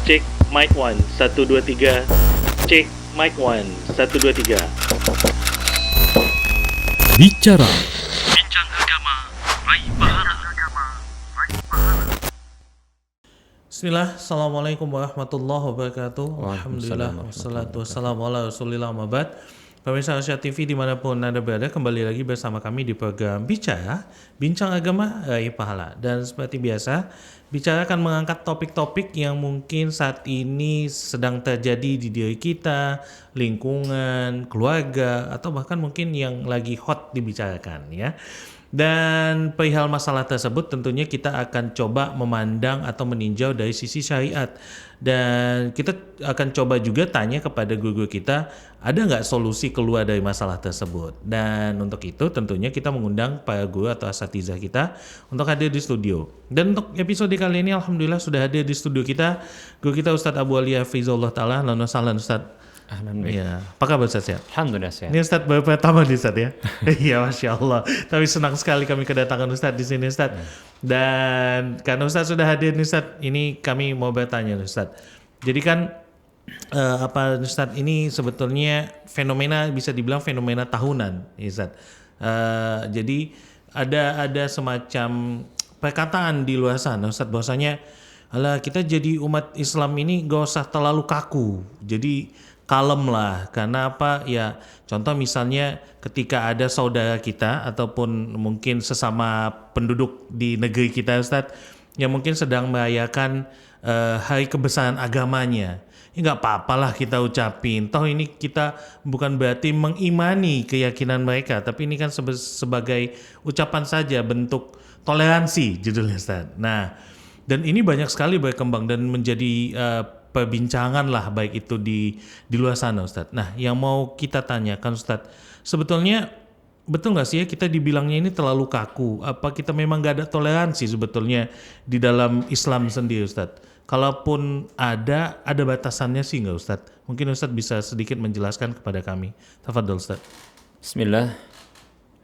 Cek mic 1, 1, 2, 3. Cek mic 1, 1, 2, 3. Bicara Bincang agama, raih pahala. Bismillah, Assalamualaikum warahmatullahi wabarakatuh. Alhamdulillah, wassalatu wassalamu ala rasulillah mabad. Pemirsa Asia TV dimanapun Anda berada, kembali lagi bersama kami di program Bicara, Bincang Agama, Raih Pahala. Dan seperti biasa, Bicara akan mengangkat topik-topik yang mungkin saat ini sedang terjadi di diri kita, lingkungan, keluarga, atau bahkan mungkin yang lagi hot dibicarakan ya. Dan perihal masalah tersebut tentunya kita akan coba memandang atau meninjau dari sisi syariat. Dan kita akan coba juga tanya kepada guru kita, ada nggak solusi keluar dari masalah tersebut. Dan untuk itu tentunya kita mengundang para guru atau asatizah kita untuk hadir di studio. Dan untuk episode kali ini alhamdulillah sudah hadir di studio kita guru kita Ustadz Abu Ali Hafizahullah Ta'ala. Lalu salam Ustadz. Alhamdulillah. Ya, apa kabar Ustadz sehat? Alhamdulillah sehat. Ini Ustadz baru pertama nih Ustadz ya. Iya, Masya Allah. Tapi senang sekali kami kedatangan Ustadz di sini Ustadz. Dan karena Ustadz sudah hadir nih Ustadz, ini kami mau bertanya Ustadz. Jadi kan apa Ustadz, ini sebetulnya fenomena, bisa dibilang fenomena tahunan ya Ustadz. Jadi ada semacam perkataan di luar sana Ustadz, bahwasanya alah, kita jadi umat Islam ini gak usah terlalu kaku. Jadi kalem lah, karena apa ya, contoh misalnya ketika ada saudara kita ataupun mungkin sesama penduduk di negeri kita Ustadz yang mungkin sedang merayakan hari kebesaran agamanya, ya nggak apa-apalah kita ucapin, toh ini kita bukan berarti mengimani keyakinan mereka, tapi ini kan sebagai ucapan saja, bentuk toleransi judulnya Ustadz. Nah, dan ini banyak sekali berkembang dan menjadi perbincangan lah, baik itu di luar sana Ustadz. Nah, yang mau kita tanyakan Ustadz, sebetulnya betul nggak sih ya kita dibilangnya ini terlalu kaku? Apa kita memang nggak ada toleransi sebetulnya di dalam Islam sendiri Ustadz? Kalaupun ada batasannya sih nggak Ustadz? Mungkin Ustadz bisa sedikit menjelaskan kepada kami. Tafadhol Ustadz. Bismillah.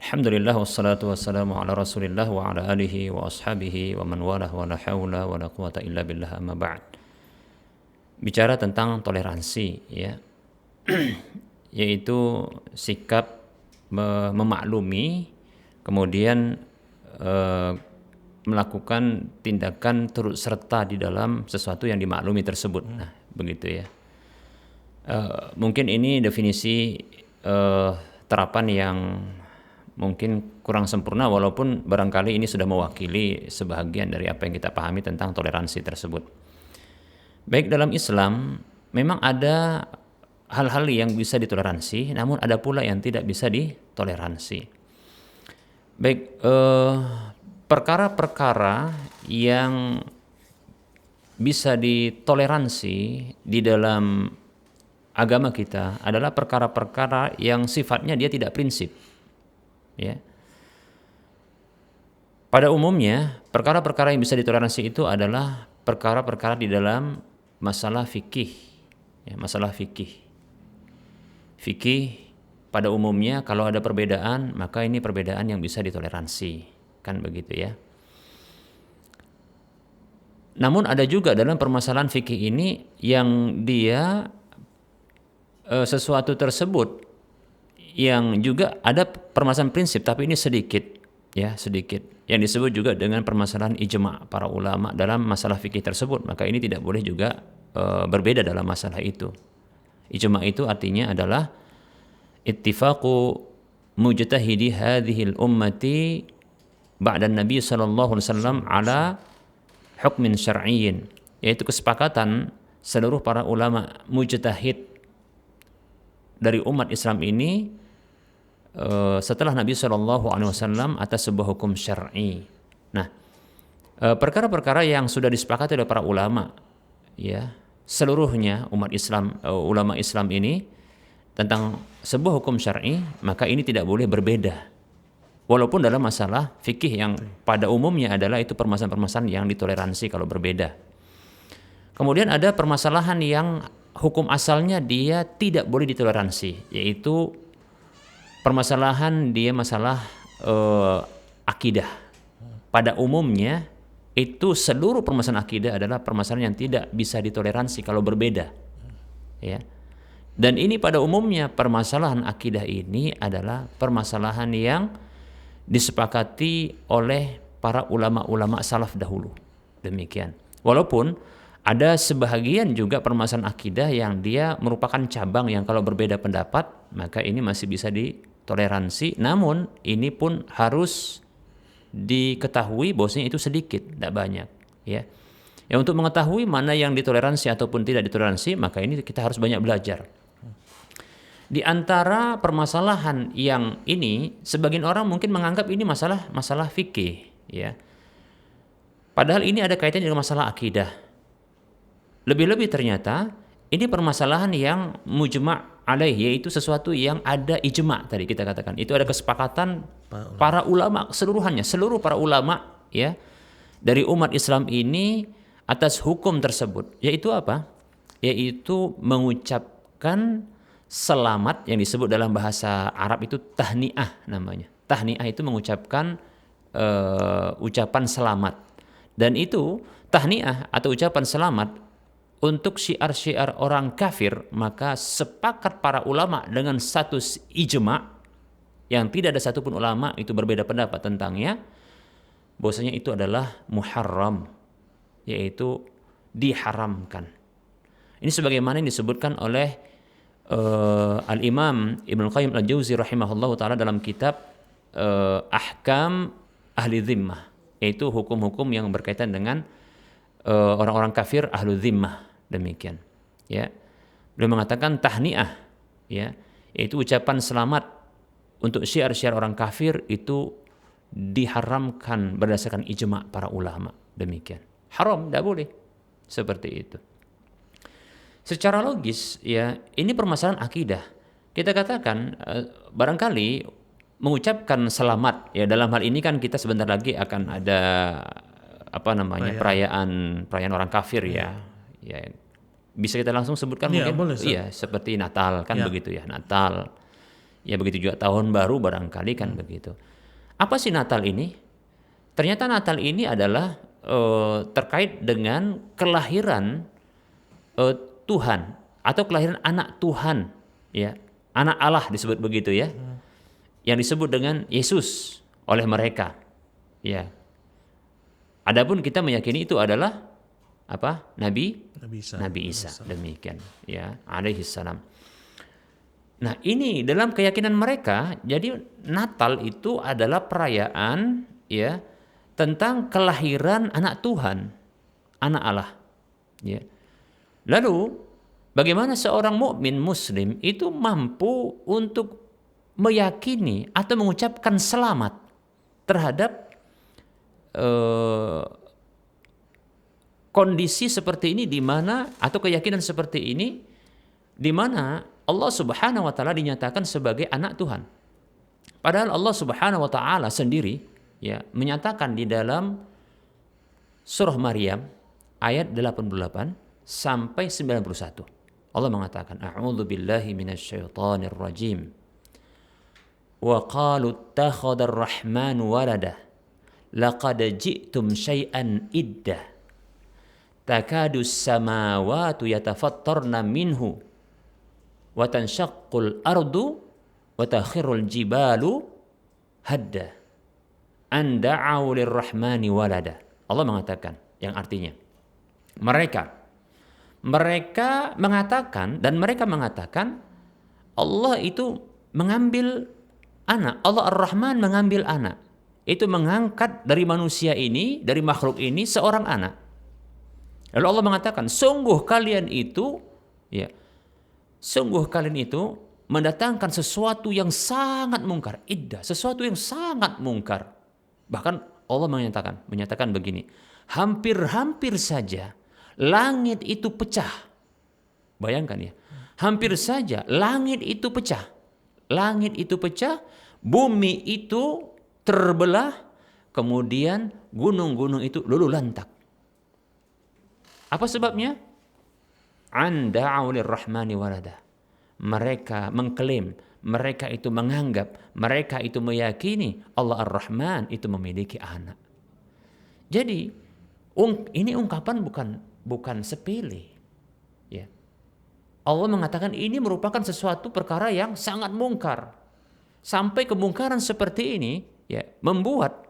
Alhamdulillah wassalatu wassalamu ala Rasulillah wa ala alihi wa ashabihi wa man walah wa la haula wa la quwata illa billah amma ba'd. Bicara tentang toleransi ya. Yaitu sikap memaklumi, kemudian melakukan tindakan turut serta di dalam sesuatu yang dimaklumi tersebut. Nah, begitu ya. Mungkin ini definisi terapan yang mungkin kurang sempurna, walaupun barangkali ini sudah mewakili sebahagian dari apa yang kita pahami tentang toleransi tersebut. Baik, dalam Islam memang ada hal-hal yang bisa ditoleransi, namun ada pula yang tidak bisa ditoleransi. Baik, perkara-perkara yang bisa ditoleransi di dalam agama kita adalah perkara-perkara yang sifatnya dia tidak prinsip. Ya. Pada umumnya, perkara-perkara yang bisa ditoleransi itu adalah perkara-perkara di dalam masalah fikih. Ya, masalah fikih. Fikih pada umumnya kalau ada perbedaan, maka ini perbedaan yang bisa ditoleransi. Kan begitu ya. Namun ada juga dalam permasalahan fikih ini yang dia sesuatu tersebut yang juga ada permasalahan prinsip, tapi ini sedikit ya, sedikit, yang disebut juga dengan permasalahan ijma' para ulama dalam masalah fikih tersebut. Maka ini tidak boleh juga berbeda dalam masalah itu. Ijma' itu artinya adalah ittifaqu mujtahidi hadhil ummati ba'da Nabi sallallahu alaihi wasallam ala hukmin syar'iyyin, yaitu kesepakatan seluruh para ulama mujtahid dari umat Islam ini setelah Nabi SAW atas sebuah hukum syar'i. Nah, perkara-perkara yang sudah disepakati oleh para ulama, ya, seluruhnya umat Islam, ulama Islam ini tentang sebuah hukum syar'i, maka ini tidak boleh berbeda. Walaupun dalam masalah fikih yang pada umumnya adalah itu permasalahan-permasalahan yang ditoleransi kalau berbeda. Kemudian ada permasalahan yang hukum asalnya dia tidak boleh ditoleransi, yaitu permasalahan dia masalah akidah. Pada umumnya itu seluruh permasalahan akidah adalah permasalahan yang tidak bisa ditoleransi kalau berbeda. Ya. Dan ini pada umumnya permasalahan akidah ini adalah permasalahan yang disepakati oleh para ulama-ulama salaf dahulu. Demikian. Walaupun ada sebahagian juga permasalahan akidah yang dia merupakan cabang yang kalau berbeda pendapat, maka ini masih bisa ditoleransi. Namun ini pun harus diketahui bahwasanya itu sedikit, tidak banyak. Ya. Ya, untuk mengetahui mana yang ditoleransi ataupun tidak ditoleransi, maka ini kita harus banyak belajar. Di antara permasalahan yang ini, sebagian orang mungkin menganggap ini masalah fikih, ya. Padahal ini ada kaitannya dengan masalah akidah. Lebih-lebih ternyata ini permasalahan yang mujma' alaih, yaitu sesuatu yang ada ijma' tadi kita katakan. Itu ada kesepakatan para ulama keseluruhannya, seluruh para ulama ya dari umat Islam ini atas hukum tersebut. Yaitu apa? Yaitu mengucapkan selamat yang disebut dalam bahasa Arab itu tahniah namanya. Tahniah itu mengucapkan ucapan selamat. Dan itu tahniah atau ucapan selamat untuk syiar-syiar orang kafir, maka sepakat para ulama dengan status ijma yang tidak ada satupun ulama itu berbeda pendapat tentangnya, bahwasanya itu adalah muharram, yaitu diharamkan. Ini sebagaimana yang disebutkan oleh Al-Imam Ibnu Qayyim Al-Jauzi rahimahullahu taala dalam kitab Ahkam Ahli Zimmah, yaitu hukum-hukum yang berkaitan dengan orang-orang kafir ahlu zimmah, demikian. Ya, beliau mengatakan tahniah, ya, yaitu ucapan selamat untuk syiar-syiar orang kafir itu diharamkan berdasarkan ijma' para ulama, demikian. Haram, tidak boleh seperti itu. Secara logis, ya, ini permasalahan akidah. Kita katakan barangkali mengucapkan selamat, ya, dalam hal ini kan kita sebentar lagi akan ada perayaan orang kafir, ya. Ya, bisa kita langsung sebutkan mungkin, boleh, iya, seperti Natal kan begitu ya, Natal. Ya begitu juga tahun baru barangkali kan begitu. Apa sih Natal ini? Ternyata Natal ini adalah terkait dengan kelahiran Tuhan atau kelahiran anak Tuhan, ya, anak Allah disebut begitu ya, yang disebut dengan Yesus oleh mereka, ya. Adapun kita meyakini itu adalah apa? Nabi Isa, demikian, ya, alaihi salam. Nah, ini dalam keyakinan mereka, jadi Natal itu adalah perayaan, ya, tentang kelahiran anak Tuhan, anak Allah, ya. Lalu bagaimana seorang mukmin muslim itu mampu untuk meyakini atau mengucapkan selamat terhadap kondisi seperti ini, di mana atau keyakinan seperti ini di mana Allah Subhanahu wa taala dinyatakan sebagai anak Tuhan. Padahal Allah Subhanahu wa taala sendiri, ya, menyatakan di dalam surah Maryam ayat 88 sampai 91. Allah mengatakan, A'udzu billahi minasyaitonir rajim. Wa qalu ittakhadar rahmanu walada. Laqad ji'tum syai'an idda. Takadus samawati yatafattarna minhu wa tanshaqqul ardu wa takhirul jibalu hadda. An da'u lirrahmani walada. Allah mengatakan yang artinya mereka mengatakan Allah itu mengambil anak. Allah Ar-Rahman mengambil anak. Itu mengangkat dari manusia ini, dari makhluk ini seorang anak. Lalu Allah mengatakan, sungguh kalian itu mendatangkan sesuatu yang sangat mungkar. Iddah, sesuatu yang sangat mungkar. Bahkan Allah menyatakan begini, hampir-hampir saja langit itu pecah. Bayangkan ya, hampir saja langit itu pecah. Langit itu pecah, bumi itu terbelah, kemudian gunung-gunung itu luluh lantak. Apa sebabnya? Anda'u lirrahmani walada. Mereka mengklaim, mereka itu menganggap, mereka itu meyakini Allah Ar-Rahman itu memiliki anak. Jadi Ini ungkapan bukan sepele. Ya. Allah mengatakan ini merupakan sesuatu perkara yang sangat mungkar. Sampai kemungkaran seperti ini ya membuat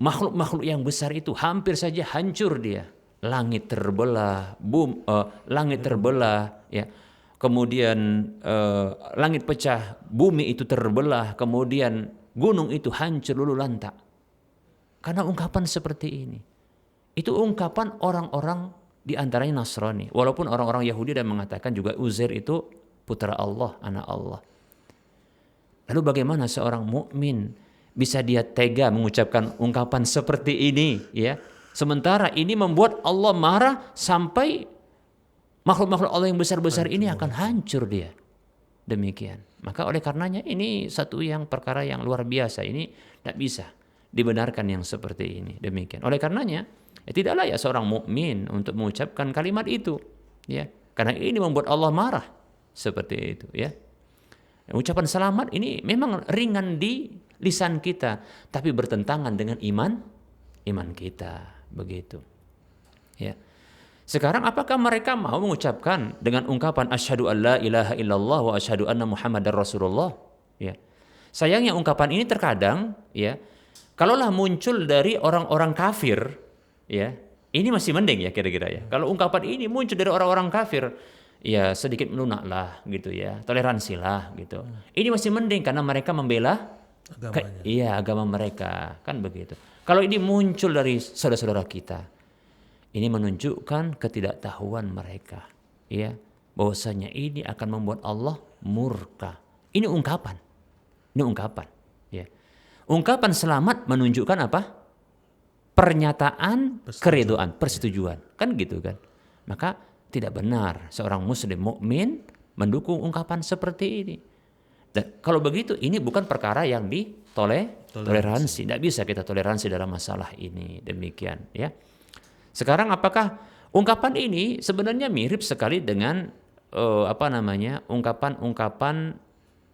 makhluk-makhluk yang besar itu hampir saja hancur dia. Langit terbelah, langit terbelah, ya. Kemudian langit pecah, bumi itu terbelah, kemudian gunung itu hancur lulu lantak. Karena ungkapan seperti ini. Itu ungkapan orang-orang di antaranya Nasrani. Walaupun orang-orang Yahudi dan mengatakan juga Uzair itu putra Allah, anak Allah. Lalu bagaimana seorang mukmin bisa dia tega mengucapkan ungkapan seperti ini, ya? Sementara ini membuat Allah marah sampai makhluk-makhluk Allah yang besar-besar ini akan hancur dia. Demikian. Maka oleh karenanya ini satu perkara yang luar biasa. Ini tidak bisa dibenarkan yang seperti ini. Demikian. Oleh karenanya tidak layak seorang mukmin untuk mengucapkan kalimat itu, ya. Karena ini membuat Allah marah seperti itu, ya. Ucapan selamat ini memang ringan di lisan kita, tapi bertentangan dengan iman kita, begitu. Ya. Sekarang apakah mereka mau mengucapkan dengan ungkapan asyhadu alla ilaha illallah wa asyhadu anna muhammadar rasulullah? Ya. Sayangnya ungkapan ini terkadang, ya, kalaulah muncul dari orang-orang kafir, ya, ini masih mending ya kira-kira ya. Kalau ungkapan ini muncul dari orang-orang kafir, ya sedikit melunak lah gitu ya, toleransi lah gitu. Ini masih mending karena mereka membela agama mereka, kan begitu. Kalau ini muncul dari saudara-saudara kita, ini menunjukkan ketidaktahuan mereka, ya, bahwasanya ini akan membuat Allah murka. Ini ungkapan, ya. Ungkapan selamat menunjukkan apa? Pernyataan keridhaan, persetujuan, kan gitu kan. Maka tidak benar seorang muslim mukmin mendukung ungkapan seperti ini. Dan kalau begitu ini bukan perkara yang toleransi. Tidak bisa kita toleransi dalam masalah ini. Demikian, ya. Sekarang apakah ungkapan ini sebenarnya mirip sekali dengan ungkapan-ungkapan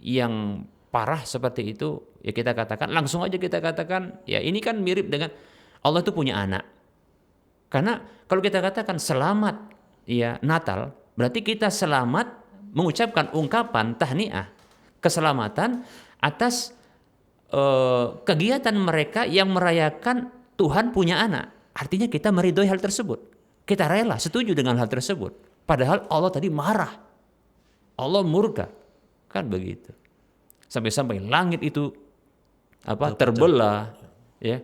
yang parah seperti itu? Ya kita katakan langsung aja kita katakan ya ini kan mirip dengan Allah itu punya anak. Karena kalau kita katakan selamat ya Natal, berarti kita selamat mengucapkan ungkapan tahniah, keselamatan atas kegiatan mereka yang merayakan Tuhan punya anak. Artinya kita meridhoi hal tersebut. Kita rela, setuju dengan hal tersebut. Padahal Allah tadi marah. Allah murka. Kan begitu. Sampai-sampai langit itu terbelah, ya.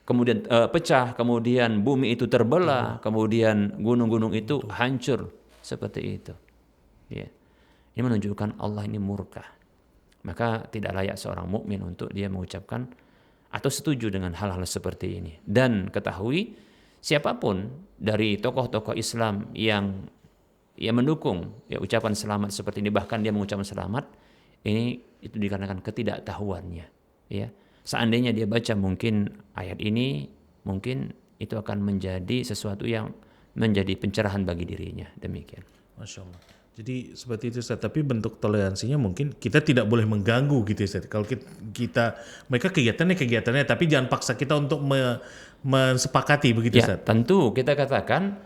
Kemudian pecah, kemudian bumi itu terbelah, kemudian gunung-gunung itu hancur seperti itu. Ya. Ini menunjukkan Allah ini murka. Maka tidak layak seorang mukmin untuk dia mengucapkan atau setuju dengan hal-hal seperti ini. Dan ketahui siapapun dari tokoh-tokoh Islam yang mendukung ya ucapan selamat seperti ini, bahkan dia mengucapkan selamat, ini itu dikarenakan ketidaktahuannya. Ya. Seandainya dia baca mungkin ayat ini, mungkin itu akan menjadi sesuatu yang menjadi pencerahan bagi dirinya. Demikian. Masya Allah. Jadi seperti itu Ustaz. Tapi bentuk toleransinya mungkin kita tidak boleh mengganggu gitu Ustaz. Kalau kita mereka kegiatannya, tapi jangan paksa kita untuk mensepakati begitu Ustaz. Ya, tentu kita katakan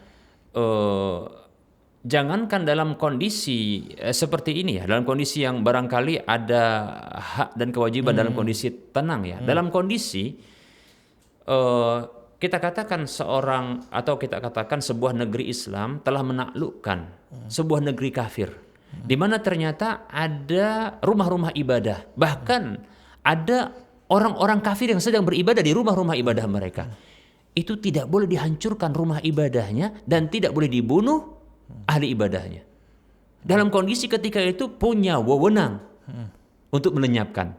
jangankan dalam kondisi seperti ini ya, dalam kondisi yang barangkali ada hak dan kewajiban dalam kondisi tenang ya. Dalam kondisi kita katakan kita katakan sebuah negeri Islam telah menaklukkan sebuah negeri kafir, di mana ternyata ada rumah-rumah ibadah, bahkan ada orang-orang kafir yang sedang beribadah di rumah-rumah ibadah mereka. Itu tidak boleh dihancurkan rumah ibadahnya dan tidak boleh dibunuh ahli ibadahnya. Dalam kondisi ketika itu punya wewenang untuk melenyapkan.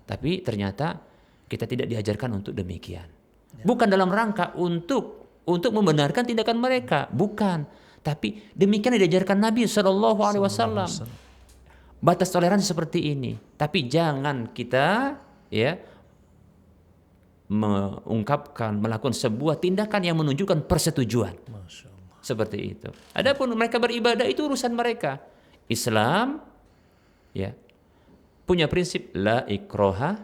Tapi ternyata kita tidak diajarkan untuk demikian. Bukan dalam rangka untuk membenarkan tindakan mereka, bukan. Tapi demikian diajarkan Nabi SAW. Batas toleransi seperti ini. Tapi jangan kita ya melakukan sebuah tindakan yang menunjukkan persetujuan. Seperti itu. Adapun mereka beribadah itu urusan mereka. Islam ya punya prinsip la ikroha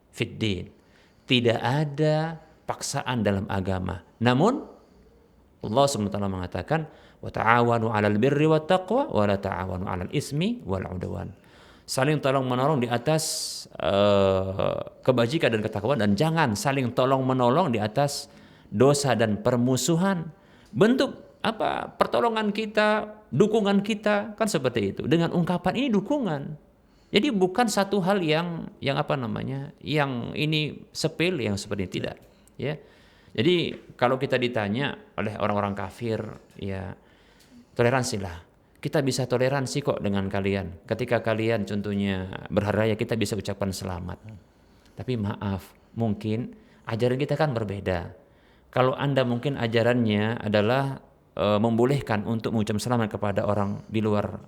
fid din. Tidak ada paksaan dalam agama. Namun Allah SWT mengatakan wa ta'awanu 'alal birri wat taqwa wa la ta'awanu 'alal ismi wal 'udwan. Saling tolong menolong di atas kebajikan dan ketakwaan, dan jangan saling tolong menolong di atas dosa dan permusuhan. Bentuk apa pertolongan kita, dukungan kita kan seperti itu. Dengan ungkapan ini dukungan. Jadi bukan satu hal yang apa namanya, yang ini sepele, yang seperti ini, tidak, ya. Jadi kalau kita ditanya oleh orang-orang kafir, ya toleransilah. Kita bisa toleransi kok dengan kalian. Ketika kalian contohnya berhari raya, kita bisa ucapkan selamat. Tapi maaf, mungkin ajaran kita kan berbeda. Kalau Anda mungkin ajarannya adalah membolehkan untuk mengucapkan selamat kepada orang di luar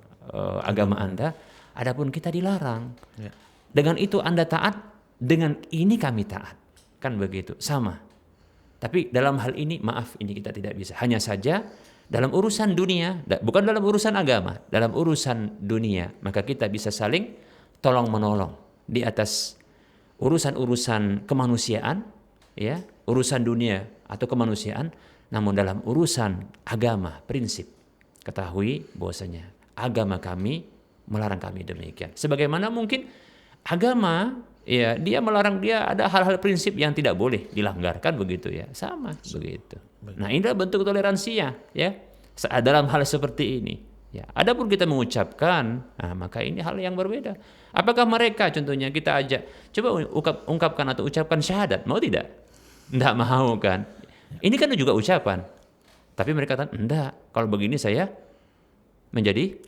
agama Anda, adapun kita dilarang. Ya. Dengan itu Anda taat, dengan ini kami taat. Kan begitu, sama. Tapi dalam hal ini, maaf, ini kita tidak bisa. Hanya saja dalam urusan dunia, bukan dalam urusan agama, dalam urusan dunia, maka kita bisa saling tolong menolong di atas urusan-urusan kemanusiaan, ya, urusan dunia atau kemanusiaan. Namun dalam urusan agama, prinsip, ketahui bahwasanya agama kami melarang kami demikian. Sebagaimana mungkin agama, ya, dia melarang, dia ada hal-hal prinsip yang tidak boleh dilanggar, kan begitu ya, sama begitu. Nah, inilah bentuk toleransinya, ya, dalam hal seperti ini. Ya, adapun kita mengucapkan, nah, maka ini hal yang berbeda. Apakah mereka contohnya kita ajak, coba ungkapkan atau ucapkan syahadat, mau tidak? Tidak mau kan? Ini kan juga ucapan. Tapi mereka katakan, enggak, kalau begini saya menjadi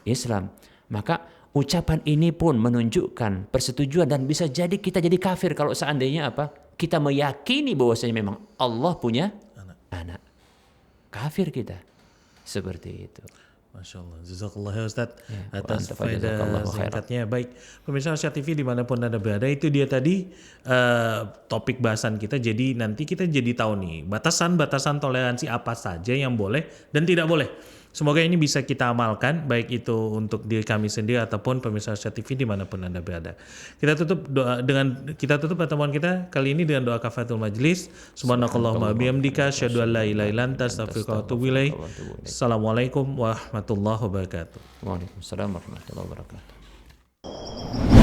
Islam. Maka ucapan ini pun menunjukkan persetujuan, dan bisa jadi kita jadi kafir kalau seandainya apa? Kita meyakini bahwasanya memang Allah punya anak. Kafir kita. Seperti itu. Masya Allah, jazakallah ya Ustadz, Ya, atas wa anta faedah jazakallahu khairan. singkatnya. Baik, pemirsa Asia TV dimanapun Anda berada, itu dia tadi topik bahasan kita. Jadi nanti kita jadi tahu nih batasan-batasan toleransi apa saja yang boleh dan tidak boleh. Semoga ini bisa kita amalkan, baik itu untuk diri kami sendiri ataupun pemirsa Asia TV dimanapun Anda berada. Kita tutup pertemuan kita kali ini dengan doa kafaratul majlis. Subhanakallahumma bihamdika asyhadu an la ilaha illa anta astaghfiruka wa atubu ilaik. Assalamualaikum warahmatullahi wabarakatuh. Waalaikumsalam warahmatullahi wabarakatuh.